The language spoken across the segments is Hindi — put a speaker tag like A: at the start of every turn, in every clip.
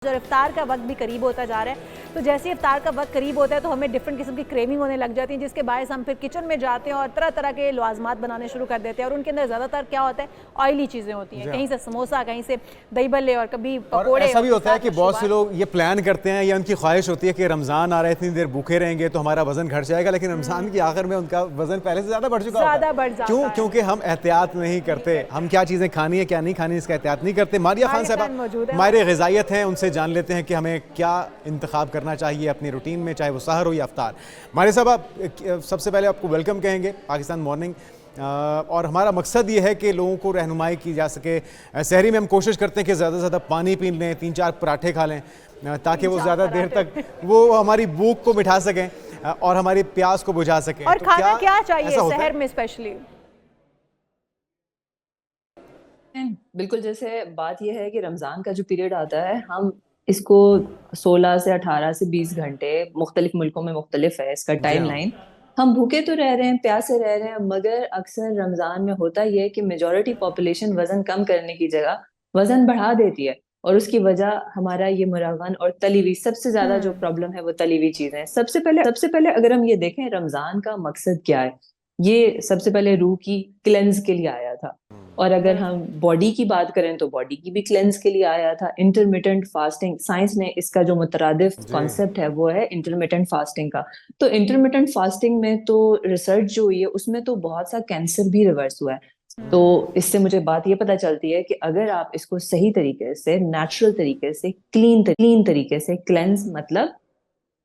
A: और इफ्तार का वक्त भी करीब होता जा रहा है, तो जैसे ही इफ्तार का वक्त करीब होता है तो हमें डिफरेंट किस्म की क्रेविंग होने लग जाती है, जिसके बायस हम फिर किचन में जाते हैं और तरह तरह के लवाजमात बनाने शुरू कर देते हैं। और उनके अंदर ज़्यादातर क्या होता है, ऑयली चीज़ें होती हैं, कहीं से समोसा, कहीं से दही भल्ले और कभी पकौड़े।
B: ऐसा भी होता है कि बहुत से लोग ये प्लान करते हैं या उनकी ख्वाहिश होती है कि रमज़ान आ रहा है, इतनी देर भूखे रहेंगे तो हमारा वजन घट जाएगा, लेकिन रमज़ान के आखिर में उनका वजन पहले से ज़्यादा बढ़ चुका होता है। क्यों? क्योंकि हम एहतियात नहीं करते, हम क्या चीज़ें खानी है क्या नहीं खानी इसका एहतियात नहीं करते। मारिया खान साहब हमारे ग़िज़ाइयत हैं, उनसे जान लेते हैं कि हमें क्या इंतखाब करना चाहिए अपनी रूटीन में, चाहे वो सहर हो या अफ्तार। मारिया साहब, आप सबसे पहले आपको वेलकम कहेंगे पाकिस्तान मॉर्निंग, और हमारा मकसद ये है कि लोगों को रहनुमाई की जा सके। सहरी में हम कोशिश करते हैं कि ज़्यादा से ज़्यादा पानी पी लें, 3-4 पराठे खा लें, ताकि वो ज़्यादा देर तक वो हमारी भूख को मिटा सकें और हमारी प्यास को बुझा सकें।
A: और तो खाना क्या चाहिए सहर में स्पेशली?
C: बिल्कुल, जैसे बात यह है कि रमज़ान का जो पीरियड आता है, हम इसको 16 से 18 से 20 घंटे मुख्तलिफ मुल्कों में मुख्तलिफ है इसका टाइम लाइन। हम भूखे तो रह रहे हैं, प्यासे रह रहे हैं, मगर अक्सर रमज़ान में होता ये है कि मेजॉरिटी पॉपुलेशन वज़न कम करने की जगह वज़न बढ़ा देती है, और उसकी वजह हमारा ये मुरगन और तली हुई, सबसे ज़्यादा जो प्रॉब्लम है वो तली हुई चीज़ें हैं। सबसे पहले अगर हम ये देखें रमज़ान का मकसद क्या है, ये सबसे पहले रूह की क्लेंज़ के लिए आया था। और अगर हम बॉडी की बात करें तो बॉडी की भी क्लेंस के लिए आया था। इंटरमिटेंट फास्टिंग, साइंस ने इसका जो मुतरादिफ कॉन्सेप्ट है वो है इंटरमिटेंट फास्टिंग का। तो इंटरमिटेंट फास्टिंग में तो रिसर्च जो हुई है उसमें तो बहुत सा कैंसर भी रिवर्स हुआ है। तो इससे मुझे बात ये पता चलती है कि अगर आप इसको सही तरीके से, नेचुरल तरीके से, क्लीन तरीके से, क्लेंस मतलब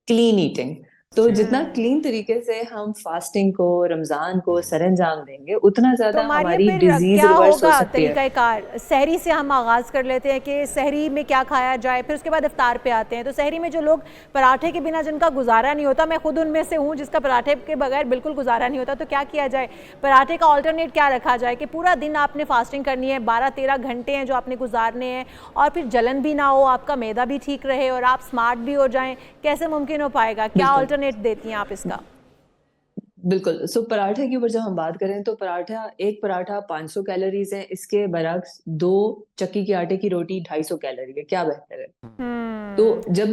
C: क्लीन ईटिंग, तो जितना क्लीन तरीके से हम फास्टिंग को, रमजान को सरअंजाम देंगे, उतना ज्यादा
A: तो
C: हमारी
A: फिर
C: डिजीज
A: क्या
C: रिवर्स हो
A: होगा
C: सकती है।
A: तरीकाकार? सहरी से हम आगाज कर लेते हैं कि सहरी में क्या खाया जाए, फिर उसके बाद इफ्तार पे आते हैं। तो सहरी में जो लोग पराठे के बिना जिनका गुजारा नहीं होता, मैं खुद उनमें से हूँ जिसका पराठे के बगैर बिल्कुल गुजारा नहीं होता, तो क्या किया जाए? पराठे का ऑल्टरनेट क्या रखा जाए कि पूरा दिन आपने फास्टिंग करनी है, 12-13 घंटे हैं जो आपने गुजारने हैं, और फिर जलन भी ना हो, आपका मैदा भी ठीक रहे और आप स्मार्ट भी हो जाएं, कैसे मुमकिन हो पाएगा? क्या ऑल्टरनेट देती हैं आप इसका?
C: बिल्कुल। सो पराठे के ऊपर जब हम बात करें तो एक पराठा 500 कैलोरीज है, इसके बरक्स 2 चक्की के आटे की रोटी 250 कैलोरी है। क्या बेहतर है? तो जब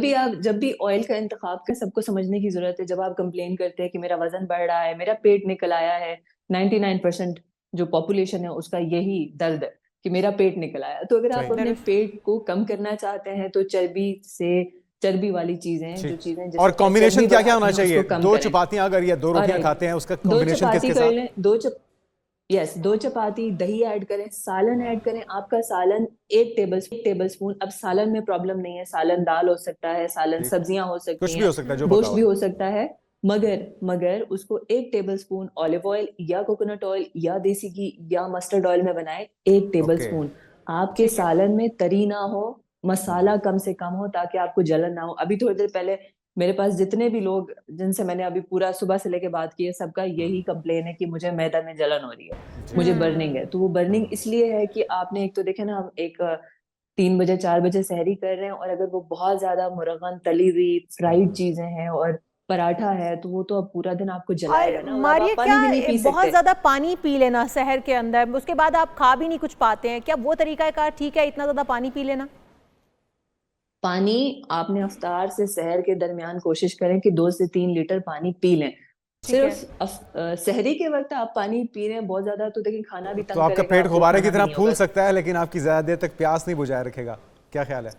C: भी ऑयल का इंतखाब का सबको समझने की जरूरत है। जब आप कंप्लेन करते हैं कि मेरा वजन बढ़ रहा है, मेरा पेट निकल आया है, 99% जो पॉपुलेशन है उसका यही दर्द है कि मेरा पेट निकल आया। तो अगर आप अपने पेट को कम करना चाहते हैं तो चर्बी वाली चीजें, जो चीजें
B: और कॉम्बिनेशन क्या क्या होना चाहिए?
C: 2
B: चपातियां अगर या 2 रोटियां खाते हैं, उसका कॉम्बिनेशन किसके साथ?
C: 2 चपाती, दही ऐड करें, सालन ऐड करें। आपका सालन 1 टेबलस्पून। अब सालन में प्रॉब्लम नहीं है, सालन दाल हो सकता है, सालन सब्जियां हो सकती हैं, गोश्त भी हो सकता है, मगर उसको 1 टेबलस्पून ऑलिव ऑयल या कोकोनट ऑयल या देसी घी या मस्टर्ड ऑयल में बनाए। 1 टेबलस्पून। आपके सालन में तरी ना हो, मसाला कम से कम हो, ताकि आपको जलन ना हो। अभी थोड़ी देर पहले मेरे पास जितने भी लोग जिनसे मैंने अभी पूरा सुबह से लेके बात की है, सबका यही कंप्लेन है कि मुझे मैदा में जलन हो रही है, मुझे बर्निंग है। तो वो बर्निंग इसलिए है कि आपने एक तो देखे ना, हम 3 बजे 4 बजे सहरी कर रहे हैं, और अगर वो बहुत ज्यादा मुरगन, तली हुई, फ्राइड चीजें हैं और पराठा है, तो वो तो अब पूरा दिन आपको जलाएगा ना, और आप पानी भी नहीं पी सकते।
A: बहुत ज्यादा पानी पी लेना सहर के अंदर, उसके बाद आप खा भी नहीं कुछ पाते हैं, क्या वो तरीका कार ठीक है, इतना ज्यादा पानी पी लेना?
C: पानी आपने अफ्तार से सहर के दरमियान कोशिश करें कि 2 से 3 लीटर पानी पी लें। सिर्फ सहरी के वक्त आप पानी पी रहे हैं बहुत ज्यादा, तो देखिए खाना भी तंग
B: तो आपका
C: करेगा,
B: पेट गुब्बारे की तरह फूल सकता है, लेकिन आपकी ज्यादा देर तक प्यास नहीं बुझाए रखेगा। क्या ख्याल है?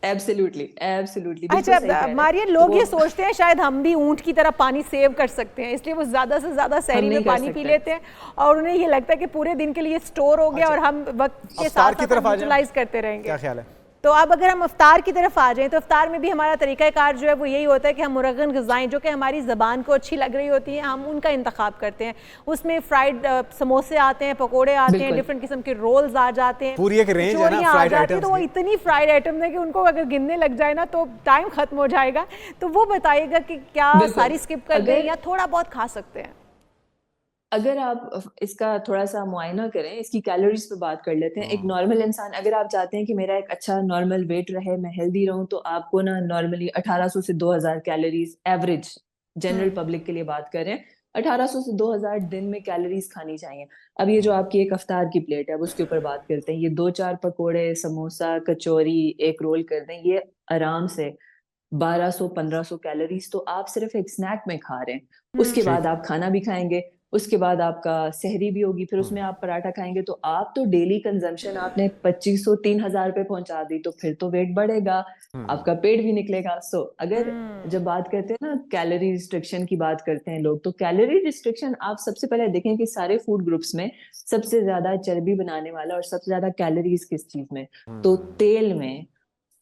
C: एब्सोल्युटली।
A: अच्छा मारिया, लोग ये सोचते हैं शायद हम भी ऊंट की तरह पानी सेव कर सकते हैं, इसलिए वो ज्यादा से ज्यादा सहरी में पानी पी लेते हैं, और उन्हें ये लगता है कि पूरे दिन के लिए स्टोर हो गया और हम वक्त के साथ यूटिलाइज करते रहेंगे।
B: क्या ख्याल है?
A: तो अब अगर हम इफ्तार की तरफ आ जाएं, तो इफ्तार में भी हमारा तरीक़ाकार जो है वो यही होता है कि हम मुरगन ग़िज़ाएं जो कि हमारी ज़बान को अच्छी लग रही होती हैं, हम उनका इंतखाब करते हैं। उसमें फ्राइड समोसे आते हैं, पकोड़े आते हैं, डिफरेंट किस्म के रोल्स आ जाते हैं,
B: पूरी एक रेंज है ना फ्राइड आइटम्स।
A: तो वो इतनी फ्राइड आइटम है कि उनको अगर गिनने लग जाए ना तो टाइम खत्म हो जाएगा। तो वो बताइएगा कि क्या सारी स्किप कर दें या थोड़ा बहुत खा सकते हैं?
C: अगर आप इसका थोड़ा सा मुआयना करें, इसकी कैलोरीज पे बात कर लेते हैं। एक नॉर्मल इंसान, अगर आप चाहते हैं कि मेरा एक अच्छा नॉर्मल वेट रहे, मैं हेल्दी रहूं, तो आपको ना नॉर्मली 1800 से 2000 कैलोरीज एवरेज जनरल पब्लिक के लिए बात करें, 1800 से 2000 दिन में कैलोरीज खानी चाहिए। अब ये जो आपकी एक अफ्तार की प्लेट है, अब उसके ऊपर बात करते हैं। ये 2-4 पकोड़े, समोसा, कचौरी, एक रोल कर दें, ये आराम से 1200-1500 कैलोरीज तो आप सिर्फ एक स्नैक में खा रहे हैं। उसके बाद आप खाना भी खाएंगे, उसके बाद आपका सहरी भी होगी, फिर उसमें आप पराठा खाएंगे, तो आप तो डेली कंजम्पशन आपने 2500-3000 पे पहुंचा दी, तो फिर तो वेट बढ़ेगा, आपका पेट भी निकलेगा। सो अगर जब बात करते हैं ना कैलोरी रिस्ट्रिक्शन की बात करते हैं लोग, तो कैलोरी रिस्ट्रिक्शन आप सबसे पहले देखें कि सारे फूड ग्रुप्स में सबसे ज्यादा चर्बी बनाने वाला और सबसे ज्यादा कैलोरीज किस चीज में, तो तेल में,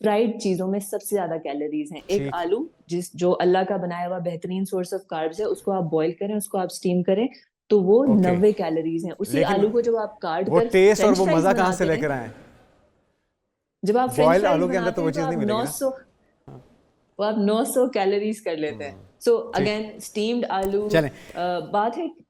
C: फ्राइड चीजों में सबसे ज्यादा कैलोरीज हैं। एक आलू जो अल्लाह का बनाया हुआ बेहतरीन सोर्स ऑफ कार्ब्स है, उसको आप बॉईल करें, उसको आप स्टीम करें, तो वो 90 कैलोरीज हैं। उसी आलू को जब आप काट
B: वो
C: कर
B: टेस्ट और वो मजा कहाँ से लेकर आए?
C: जब आप फ्रेंच फ्राइज
B: आलू के अंदर तो वो चीज नहीं मिलेगी।
C: 900 कैलोरीज कर लेते हैं। सो अगेन स्टीम्ड आलू,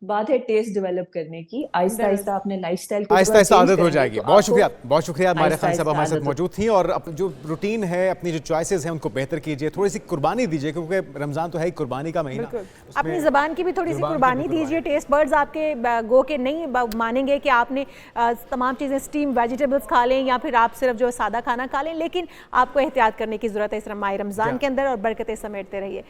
C: बात है टेस्ट डेवलप करने की। आहिस्ता आहिस्ता अपने लाइफस्टाइल को
B: आहिस्ता आदत हो जाएगी। बहुत शुक्रिया मारिया खान साहब हमारे साथ मौजूद थी। और जो रूटीन है, अपनी जो चॉइसेस हैं उनको बेहतर कीजिए, थोड़ी सी कुर्बानी दीजिए, क्योंकि रमजान तो है ही कुर्बानी का महीना।
A: अपनी ज़बान की भी थोड़ी सी कुर्बानी दीजिए। टेस्ट बर्ड्स आपके गो के नहीं मानेंगे कि आपने तमाम चीज़ें स्टीम वेजिटेबल्स खा लें या फिर आप सिर्फ जो सादा खाना खा लें, लेकिन आपको एहतियात करने की ज़रूरत है इस माह रमज़ान के अंदर, और बरकतें समेटते रहिए।